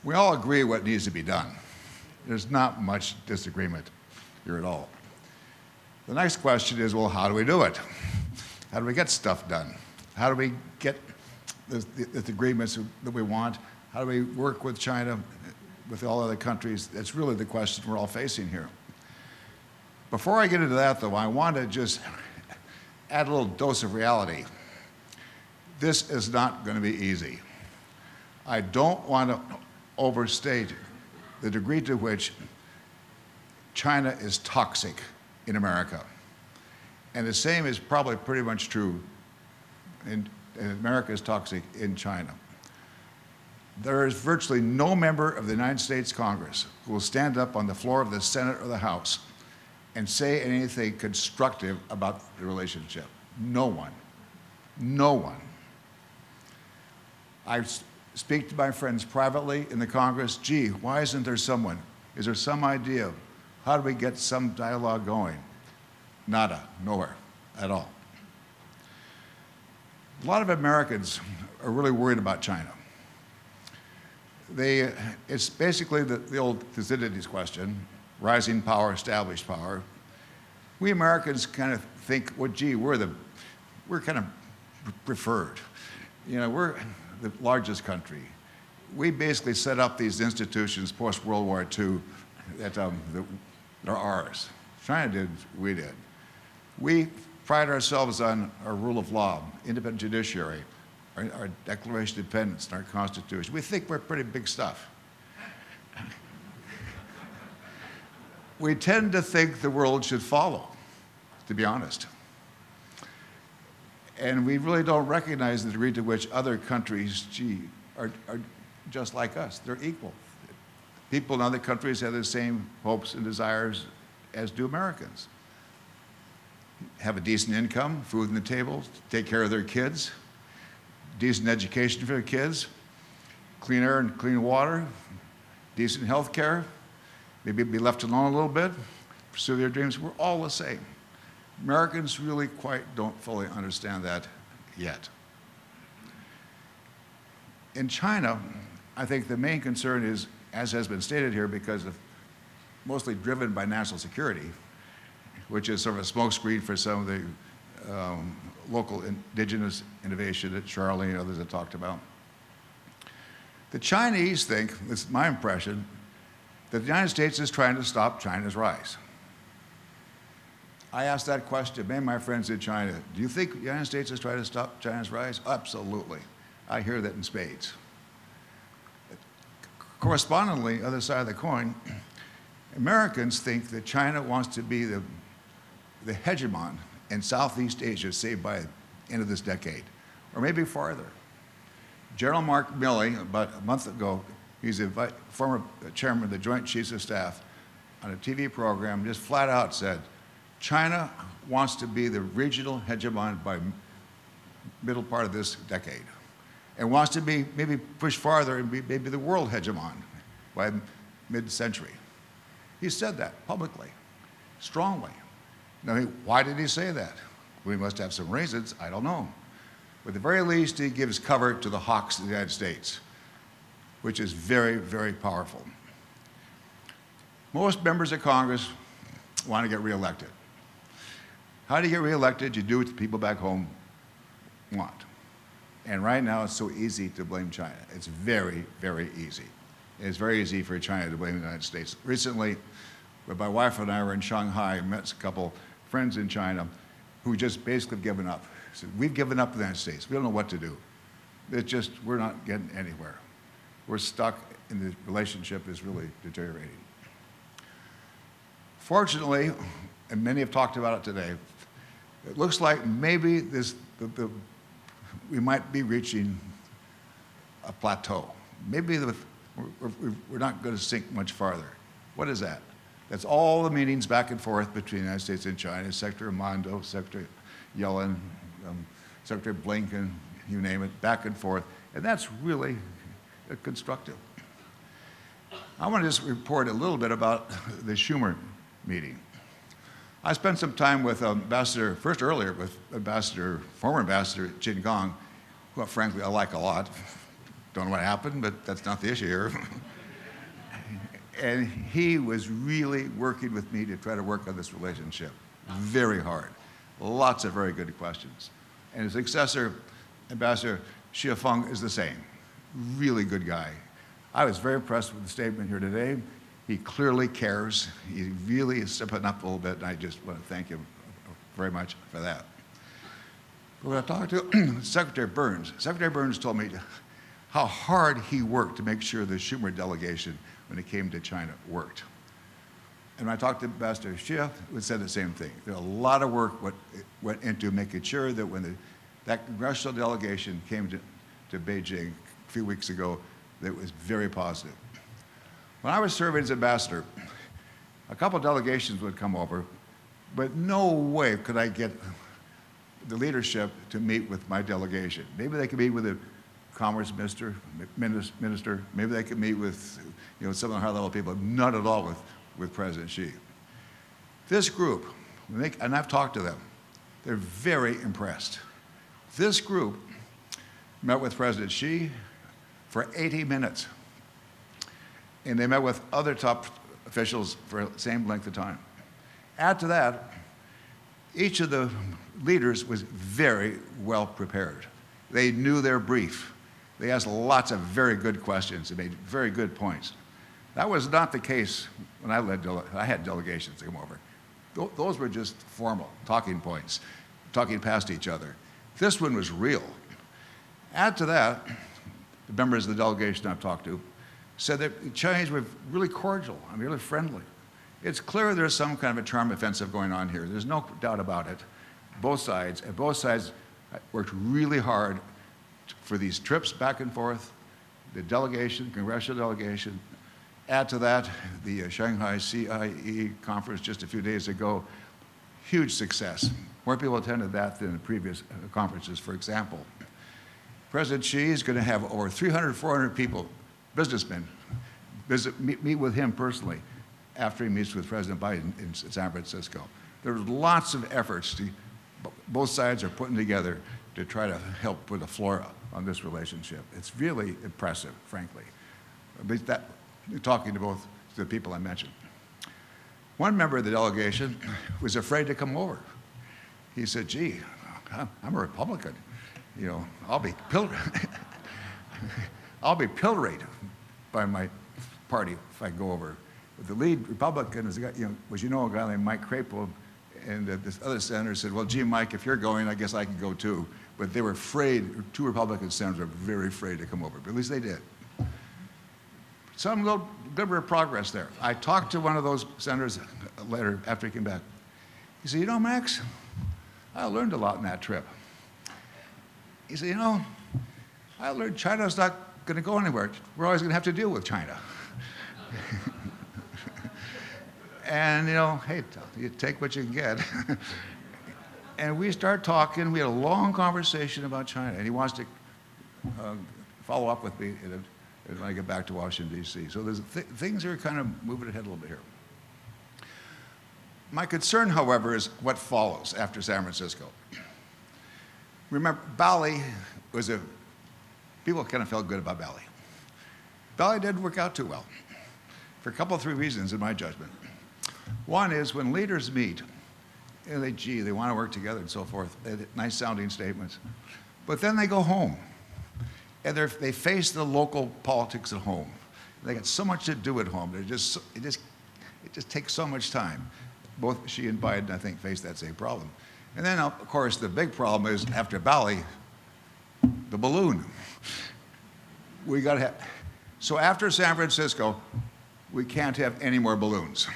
We all agree what needs to be done. There's not much disagreement here at all. The next question is, well, how do we do it? How do we get stuff done? How do we get the agreements that we want? How do we work with China, with all other countries? That's really the question we're all facing here. Before I get into that, though, I want to just add a little dose of reality. This is not going to be easy. I don't want to overstate the degree to which China is toxic in America. And the same is probably pretty much true in America is toxic in China. There is virtually no member of the United States Congress who will stand up on the floor of the Senate or the House and say anything constructive about the relationship. No one. No one. I speak to my friends privately in the Congress. Gee, why isn't there someone? Is there some idea? How do we get some dialogue going? Nada, nowhere at all. A lot of Americans are really worried about China. It's basically the old Thucydides question, rising power, established power. We Americans kind of think, well, gee, we're kind of preferred. You know, we're the largest country. We basically set up these institutions post-World War II that are ours. China did, we did. We pride ourselves on our rule of law, independent judiciary, our Declaration of Independence, and our Constitution. We think we're pretty big stuff. We tend to think the world should follow, to be honest. And we really don't recognize the degree to which other countries, are just like us. They're equal. People in other countries have the same hopes and desires as do Americans. Have a decent income, food on the table, take care of their kids, decent education for their kids, clean air and clean water, decent health care, maybe be left alone a little bit, pursue their dreams. We're all the same. Americans really quite don't fully understand that yet. In China, I think the main concern is, as has been stated here, because of mostly driven by national security, which is sort of a smokescreen for some of the local indigenous innovation that Charlie and others have talked about. The Chinese think, this is my impression, that the United States is trying to stop China's rise. I asked that question, many of my friends in China, do you think the United States is trying to stop China's rise? Absolutely. I hear that in spades. Correspondingly, other side of the coin, Americans think that China wants to be the hegemon in Southeast Asia, say by the end of this decade, or maybe farther. General Mark Milley, about a month ago, he's a former chairman of the Joint Chiefs of Staff, on a TV program, just flat out said, China wants to be the regional hegemon by middle part of this decade, and wants to be maybe push farther and be maybe the world hegemon by mid-century. He said that publicly, strongly. Now, why did he say that? We must have some reasons, I don't know. But at the very least, he gives cover to the hawks of the United States, which is very, very powerful. Most members of Congress want to get reelected. How do you get reelected? You do what the people back home want. And right now, it's so easy to blame China. It's very, very easy. It's very easy for China to blame the United States. Recently, my wife and I were in Shanghai and met a couple friends in China who just basically given up. Said, we've given up the United States. We don't know what to do. It's just, we're not getting anywhere. We're stuck, and the relationship is really deteriorating. Fortunately, and many have talked about it today, it looks like maybe we might be reaching a plateau. Maybe we're not going to sink much farther. What is that? That's all the meetings back and forth between the United States and China, Secretary Mondo, Secretary Yellen, Secretary Blinken, you name it, back and forth. And that's really constructive. I want to just report a little bit about the Schumer meeting. I spent some time with former Ambassador Qin Gong, who frankly I like a lot, Don't know what happened, but that's not the issue here. And he was really working with me to try to work on this relationship very hard. Lots of very good questions. And his successor, Ambassador Xie Feng, is the same. Really good guy. I was very impressed with the statement here today. He clearly cares. He really is stepping up a little bit, and I just want to thank him very much for that. When I talked to Secretary Burns, Secretary Burns told me how hard he worked to make sure the Schumer delegation, when it came to China, worked. And when I talked to Ambassador Xie, he said the same thing. There was a lot of work went into making sure that when that congressional delegation came to Beijing a few weeks ago, that it was very positive. When I was serving as ambassador, a couple of delegations would come over, but no way could I get the leadership to meet with my delegation. Maybe they could meet with the Commerce Minister, maybe they could meet with some of the high-level people, not at all with President Xi. This group, and I've talked to them, they're very impressed. This group met with President Xi for 80 minutes. And they met with other top officials for the same length of time. Add to that, each of the leaders was very well prepared. They knew their brief. They asked lots of very good questions. They made very good points. That was not the case when I had delegations to come over. Those were just formal talking points, talking past each other. This one was real. Add to that, the members of the delegation I've talked to said that the Chinese were really cordial and really friendly. It's clear there's some kind of a charm offensive going on here. There's no doubt about it. Both sides worked really hard for these trips back and forth, the delegation, congressional delegation. Add to that the Shanghai CIE conference just a few days ago. Huge success. More people attended that than the previous conferences, for example. President Xi is going to have over 300, 400 people, businessmen, meet with him personally after he meets with President Biden in San Francisco. There's lots of efforts both sides are putting together to try to help put a floor on this relationship. It's really impressive, frankly. At least that, talking to both the people I mentioned. One member of the delegation was afraid to come over. He said, gee, I'm a Republican. I'll be pilloried by my party if I go over. But the lead Republican is a guy, a guy named Mike Crapo, and this other senator said, well, gee, Mike, if you're going, I guess I can go too. But they were afraid, two Republican senators were very afraid to come over, but at least they did. Some little bit of progress there. I talked to one of those senators later after he came back. He said, Max, I learned a lot in that trip. He said, I learned China's not going to go anywhere. We're always going to have to deal with China. And, hey, you take what you can get. And we start talking. We had a long conversation about China. And he wants to follow up with me when I get back to Washington, D.C. So things are kind of moving ahead a little bit here. My concern, however, is what follows after San Francisco. Remember, Bali was people kind of felt good about Bali. Bali didn't work out too well for a couple of three reasons in my judgment. One is when leaders meet, they want to work together and so forth, nice sounding statements, but then they go home and they face the local politics at home. They got so much to do at home. It just takes so much time. Both Xi and Biden, I think, face that same problem. And then, of course, the big problem is after Bali, the balloon. So after San Francisco, we can't have any more balloons.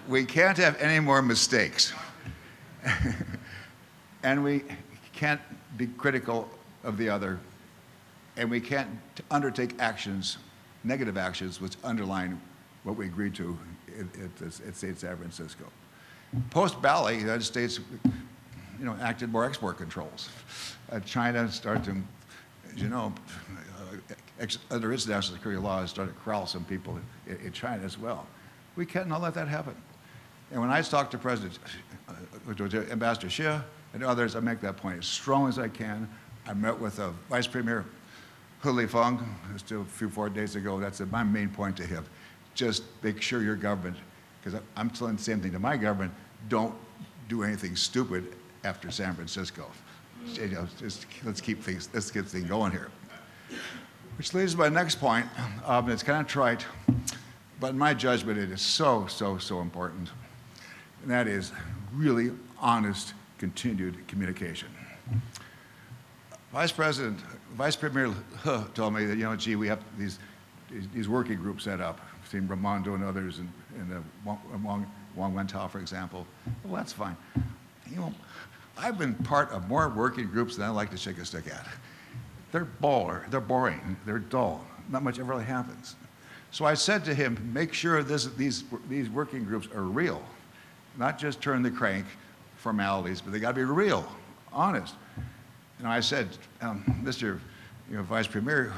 We can't have any more mistakes. And we can't be critical of the other. And we can't undertake actions, negative actions, which underline what we agreed to at San Francisco. Post-Bali, the United States acted more export controls. China started to, under its national security laws, started to corral some people in China as well. We can't let that happen. And when I talk to Ambassador Xie and others, I make that point as strong as I can. I met with Vice Premier Hu Feng just a few 4 days ago. That's my main point to him. Just make sure your government, because I'm telling the same thing to my government, don't do anything stupid after San Francisco. You know, just let's keep things going here. Which leads to my next point. It's kind of trite, but in my judgment, it is so important. And that is really honest, continued communication. Vice Premier He told me that, you know, gee, we have these working groups set up, between Raimondo and others, and Wang Wentao, for example. Well, that's fine. You know, I've been part of more working groups than I like to shake a stick at. They're boring, they're dull. Not much ever really happens. So I said to him, make sure these working groups are real, not just turn the crank formalities, but they got to be real, honest. And I said, Mr. Vice Premier,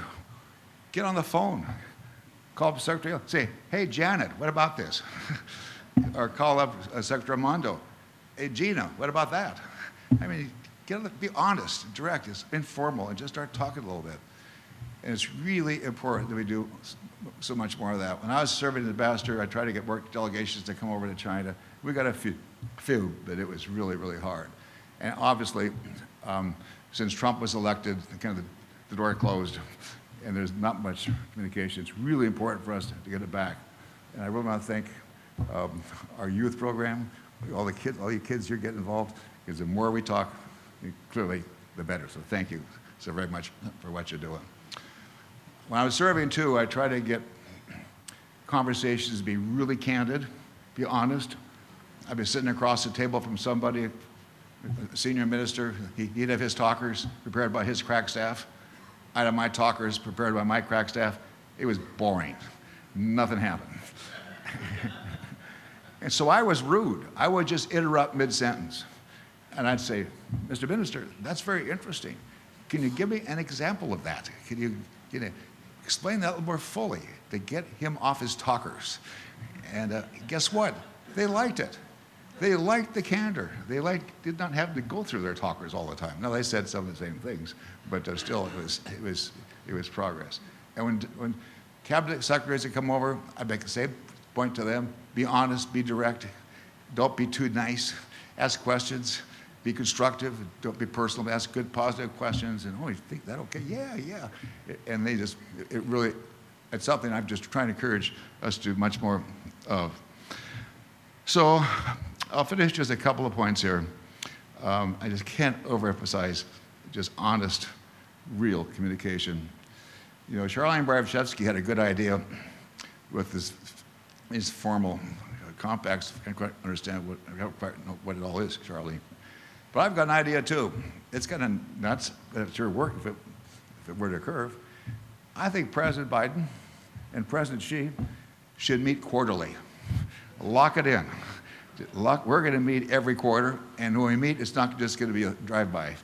get on the phone, call up Secretary, say, hey, Janet, what about this? Or call up Secretary Raimondo, hey, Gina, what about that? I mean, be honest, direct, it's informal, and just start talking a little bit. And it's really important that we do so much more of that. When I was serving as ambassador, I tried to get work delegations to come over to China. We got a few, but it was really, really hard. And obviously, since Trump was elected, kind of the door closed, and there's not much communication. It's really important for us to get it back. And I really want to thank our youth program, all you kids here get involved, because the more we talk, clearly, the better. So thank you so very much for what you're doing. When I was serving, too, I tried to get conversations to be really candid, be honest. I'd be sitting across the table from somebody, a senior minister. He'd have his talkers prepared by his crack staff. I'd have my talkers prepared by my crack staff. It was boring. Nothing happened. And so I was rude. I would just interrupt mid-sentence. And I'd say, Mr. Minister, that's very interesting. Can you give me an example of that? Can you explain that a little more fully to get him off his talkers? And guess what? They liked it. They liked the candor. They did not have to go through their talkers all the time. Now, they said some of the same things, but still, it was progress. And when cabinet secretaries would come over, I'd make the same point to them: be honest, be direct, don't be too nice, ask questions, be constructive, don't be personal, ask good, positive questions, and oh, you think that okay? Yeah. And it's something I'm just trying to encourage us to do much more of. So I'll finish just a couple of points here. I just can't overemphasize just honest, real communication. You know, Charlene Barabchevsky had a good idea with these formal compacts. I can't quite understand I don't quite know what it all is, Charlene. But I've got an idea too. It's kind of nuts, but it sure work if it were to occur. I think President Biden and President Xi should meet quarterly. Lock it in. We're going to meet every quarter, and when we meet, it's not just going to be a drive-by.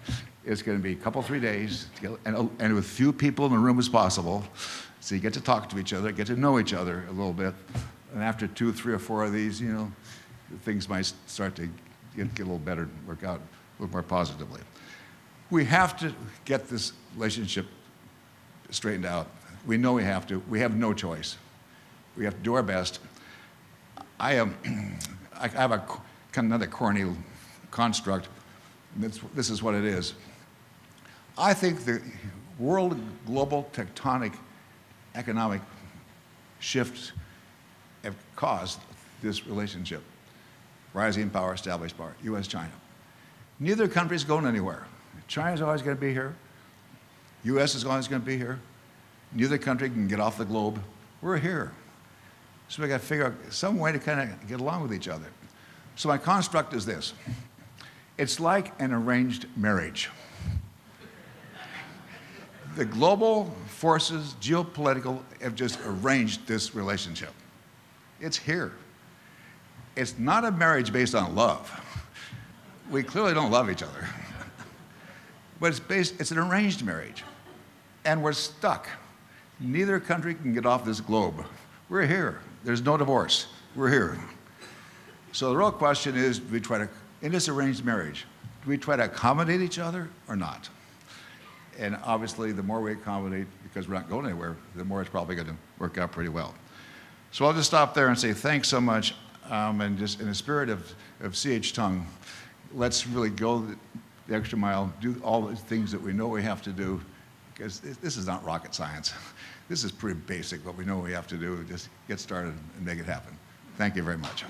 It's going to be a couple, 3 days, and with few people in the room as possible, so you get to talk to each other, get to know each other a little bit, and after 2, 3, or 4 of these, you know, things might start to get a little better, work out a little more positively. We have to get this relationship straightened out. We know we have to. We have no choice. We have to do our best. I have a kind of another corny construct. This is what it is. I think the world global tectonic economic shifts have caused this relationship. Rising power, established power, U.S., China. Neither country is going anywhere. China's always going to be here. U.S. is always going to be here. Neither country can get off the globe. We're here. So we got to figure out some way to kind of get along with each other. So my construct is this. It's like an arranged marriage. The global forces, geopolitical, have just arranged this relationship. It's here. It's not a marriage based on love. We clearly don't love each other. But it's an arranged marriage. And we're stuck. Neither country can get off this globe. We're here. There's no divorce. We're here. So the real question is, do we try to, in this arranged marriage, do we try to accommodate each other or not? And obviously, the more we accommodate, because we're not going anywhere, the more it's probably going to work out pretty well. So I'll just stop there and say thanks so much. And just in the spirit of C.H. Tung, let's really go the extra mile, do all the things that we know we have to do, because this is not rocket science. This is pretty basic, what we know we have to do. Just get started and make it happen. Thank you very much.